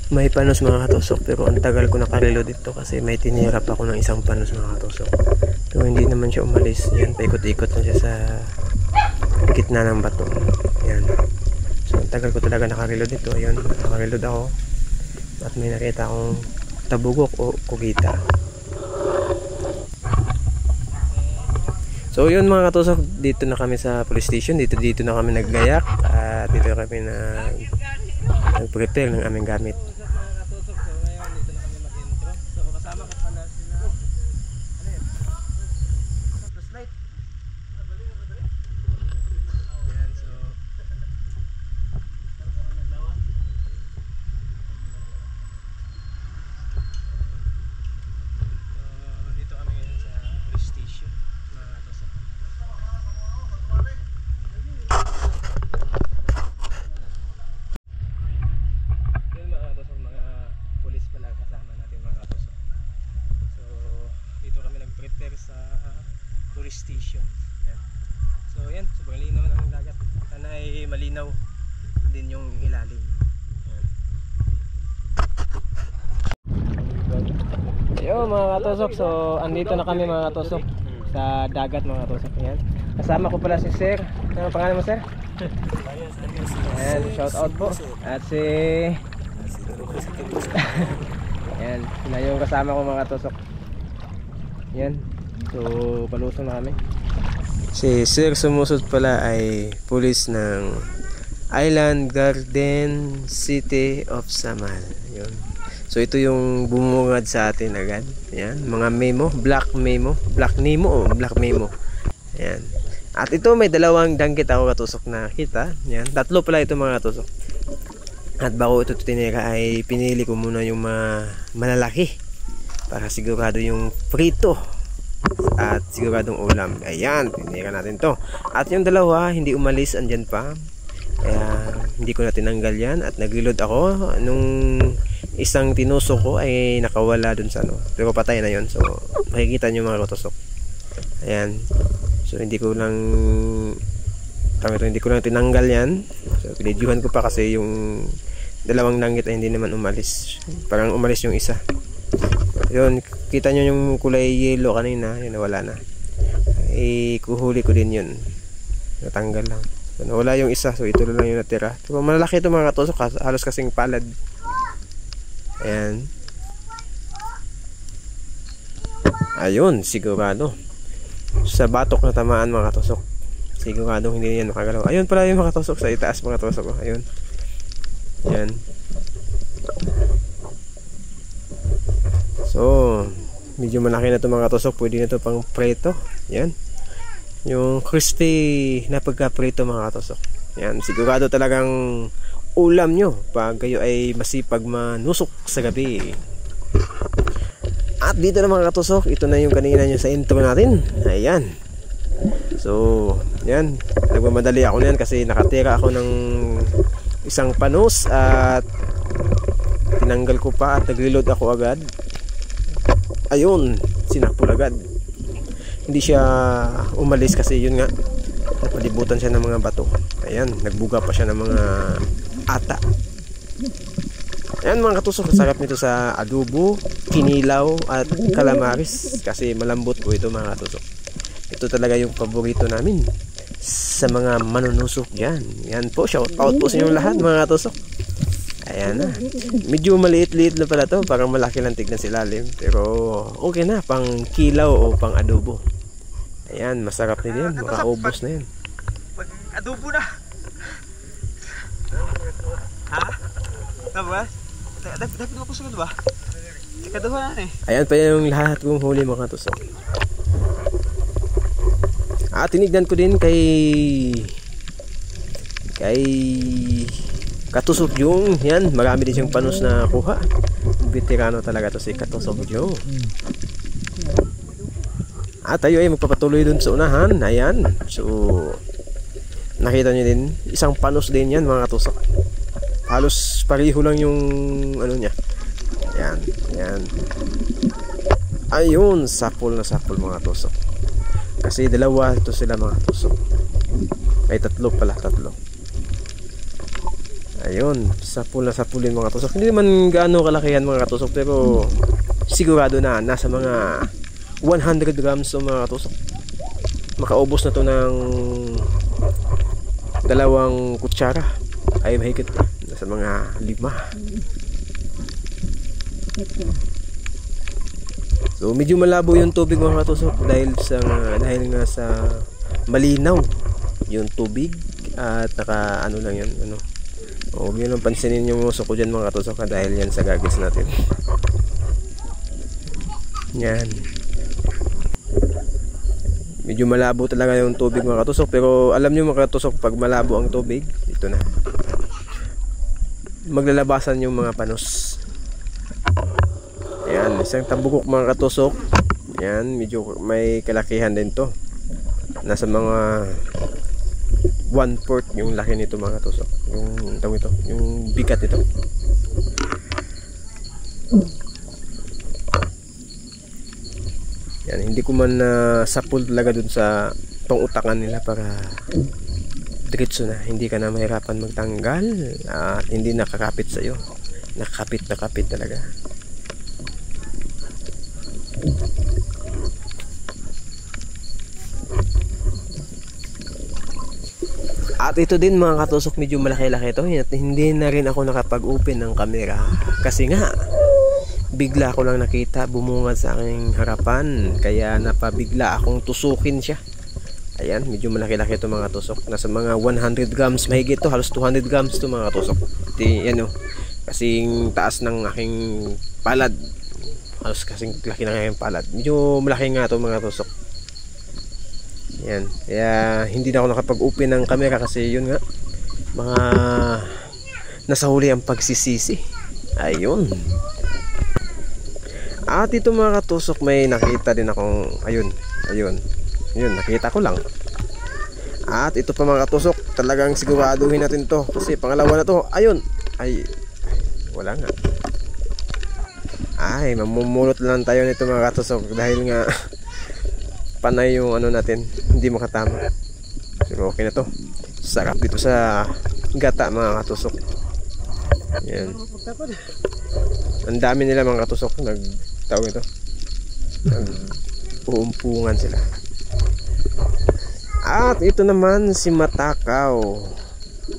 may panos mga katusok, pero ang tagal ko nakareload dito kasi may tinirap ako ng isang panos mga katusok. So hindi naman siya umalis. Yan, paikot-ikot na siya sa gitna ng bato. Yan. So ang tagal ko talaga nakareload dito. Ayun, nakareload ako at may nakita akong tabugok o kugita. So yun mga katusok, dito na kami sa police station. Dito na kami naggayak at dito na kami nag-prepare ng aming gamit. Police station. Yan. So yan, sobrang linaw ng dagat. Sana ay malinaw din yung ilalim. Yo mga katusok, so andito na kami mga katusok sa dagat mga katusok. Yan. Kasama ko pala si Sir. Ano pangalan mo, Sir? Ayan, shout out po. At si yan, sila yung kasama ko mga katusok. Yan. So palusong na kami. Si Sir sumusod pala ay pulis ng Island Garden City of Samal. Yun. So ito yung bumungad sa atin agad. Yan, mga memo, black memo, black Nemo o black memo. Yan. At ito may dalawang danggit ako katusok na kita. Yan, tatlo pala ito mga katusok. At bago ito tinira ay pinili ko muna yung malalaki para sigurado yung prito at siguradong ulam. Ayan, tinira natin to. At yung dalawa hindi umalis, andyan pa. Kaya hindi ko na tinanggal yan. At nag-reload ako. Nung isang tinusok ko ay nakawala dun sa ano, pero patay na yon. So makikita nyo mga katusok. Ayan. So hindi ko lang tinanggal yan. So pinidyuhan ko pa kasi yung dalawang langgit ay hindi naman umalis. Parang umalis yung isa. Yun, kita nyo yung kulay yellow kanina, yun nawala na. Kuhuli ko din yun. Natanggal lang. So, nawala yung isa, so ito lang yung natira. So, malaki ito mga katusok, halos kasing palad. Ayan. Ayun, sigurado. Sa batok na tamaan mga katusok. Sigurado hindi yan makagalaw. Ayun pala yung mga katusok sa itaas mga katusok. Ayun. Ayan. So, medyo malaki na ito mga katusok. Pwede na ito pang preto. Yan. Yung crispy na pagka-preto mga katusok. Yan. Sigurado talagang ulam nyo pag kayo ay masipag manusok sa gabi. At dito na mga katusok, ito na yung kanina nyo sa intro natin. Ayan. So, yan. Nagmamadali ako na yan kasi nakatira ako ng isang panos at tinanggal ko pa at nag-reload ako agad. Ayun, sinakpol agad. Hindi siya umalis kasi yun nga, napalibutan siya ng mga bato. Ayan, nagbuga pa siya ng mga ata. Ayan mga katusok, sarap nito sa adobo, kinilaw at calamaris kasi malambot po ito mga katusok. Ito talaga yung paborito namin sa mga manunusok dyan. Yan po, shout out po sa inyong lahat mga katusok. Ayan na. Medyo maliit-liit na pala to. Parang malaki lang tignan si lalim. Pero okay na. Pang kilaw o pang adobo. Ayan. Masarap na yan. Makaubos na yan. Pag adobo na. Ha? Tama ba? Dapat mo kusog ba? Ikaduha na eh. Ayan pa yung lahat kong huli mga katusok. Tinignan ko din kay Katusok yung yan, marami din siyang panos na kuha. Veterano talaga to si Katusok Joe. At tayo ay magpapatuloy dun sa unahan. Ayan. So nakita nyo din, isang panos din yan mga katusok. Halos pareho lang yung ano niya. Ayan, ayan. Ayun, sapol na sapol mga katusok. Kasi dalawa ito sila mga katusok. Ay tatlo pala, tatlo. Ayun, sapul na sapulin mga katusok. Hindi naman gaano kalakihan mga katusok, pero sigurado na nasa mga 100 grams o mga katusok. Makaubos na to ng 2 kutsara. Ay mahigit pa, nasa mga 5. So medyo malabo yung tubig mga katusok dahil nga sa malinaw yung tubig at naka ano lang yan, ano. Huwag nyo lang pansinin yung uso ko dyan mga katusok dahil yan sa goggles natin. Yan. Medyo malabo talaga yung tubig mga katusok, pero alam nyo mga katusok, pag malabo ang tubig, ito na, maglalabasan yung mga panos. Ayan, isang tabukok mga katusok. Ayan, medyo may kalakihan din to. Nasa mga 1/4 yung laki nito mga katusok. Yung tawag ito, yung bigat ito. Yan, hindi ko man sapul talaga dun sa pang-utakan nila para diretso na. Hindi ka na mahirapan magtanggal at hindi nakakapit sa iyo. Nakakapit talaga. At ito din mga katusok, medyo malaki-laki ito. Hindi na rin ako nakapag-open ng camera kasi nga bigla ko lang nakita bumungad sa aking harapan, kaya napabigla akong tusukin siya. Ayan, medyo malaki-laki ito mga tusok. Nasa mga 100 grams mahigit to, halos 200 grams to mga tusok. Yan o, kasing taas ng aking palad. Halos kasing laki ng aking palad. Medyo malaki nga ito mga tusok. Yan, kaya hindi na ako nakapag-open ng camera kasi yun nga, mga nasa huli ang pagsisisi. Ayun. At ito mga katusok, may nakita din akong ayun, nakita ko lang. At ito pa mga katusok, talagang siguraduhin natin to kasi pangalawa na to. Ayun, ay wala nga. Ay, mamumulot lang tayo nito mga katusok dahil nga panay yung ano natin, hindi makatama. Pero okay na to. Sarap dito sa gata mga katusok. Yan. Ang dami nila mga katusok, nagtawag ito, nag-uumpungan sila. At ito naman si matakaw.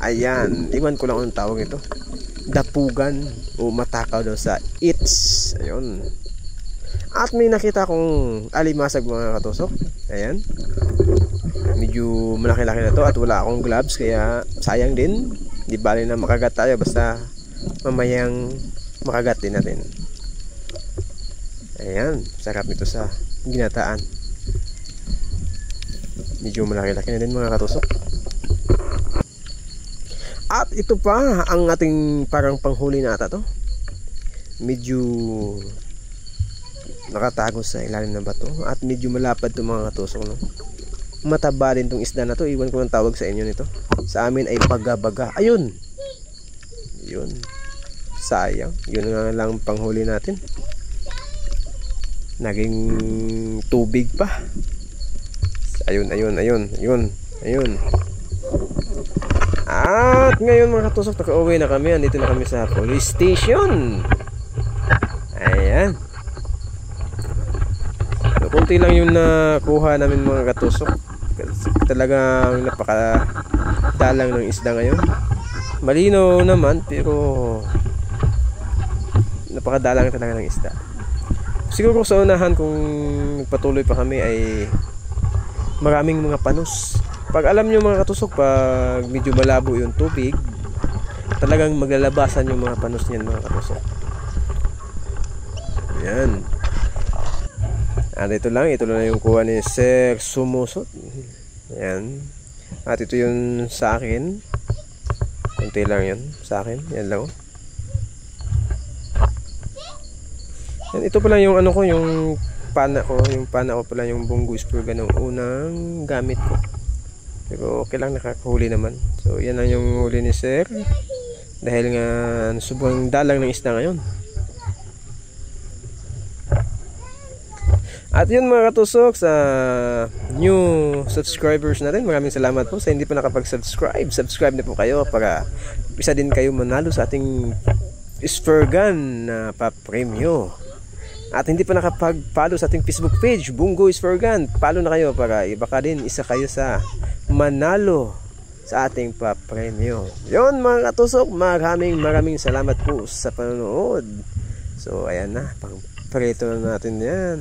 Ayan, iwan ko lang anong tawag ito, dapugan o matakaw daw sa its. Ayun. At may nakita akong alimasag mga katusok. Ayan, medyo malaki-laki na to at wala akong gloves kaya sayang din. Di bali na makagat tayo, basta mamayang makagat din natin. Ayan, sarap nito sa ginataan. Medyo malaki-laki na din mga katusok. At ito pa ang ating parang panghuli na ata to. Medyo nakatago sa ilalim ng bato at medyo malapad to mga katusok, no? Mataba din tong isda na to. Iwan ko ng tawag sa inyo nito. Sa amin ay baga-baga. Ayun. Yun. Sayang. Yun nga lang panghuli natin. Naging tubig pa. Ayun. At ngayon mga katusok, nakauwi na kami. Andito na kami sa police station. Ayan. Kunti lang yung nakuha namin mga katusok. Talagang napakadalang ng isda ngayon. Malinaw naman pero napakadalang talaga ng isda. Siguro sa unahan kung patuloy pa kami ay maraming mga panos. Pag alam nyo mga katusok, pag medyo malabo yung tubig, talagang maglalabasan yung mga panos niyan mga katusok. Yan. At ito lang yung kuha ni Sir Sumusot. Yan. At ito yung sa akin. Kunti lang yun sa akin. Yan lang. Yan, ito pala yung ano ko, yung pana ko. Yung pana ko pala yung Bongo Spurga ng unang gamit ko. Pero okay lang, nakakahuli naman. So yan lang yung huli ni Sir. Dahil nga sobrang dalang ng isda ngayon. At yun mga katusok, sa new subscribers natin, maraming salamat po. Sa hindi pa nakapag-subscribe, subscribe na po kayo para isa din kayo manalo sa ating sphere gun na pa-premyo. At hindi pa nakapag-follow sa ating Facebook page, Bungo Sphere Gun, follow na kayo para baka din isa kayo sa manalo sa ating pa-premyo. Yun mga katusok, maraming salamat po sa panonood. So ayan na, pang preto na natin yan.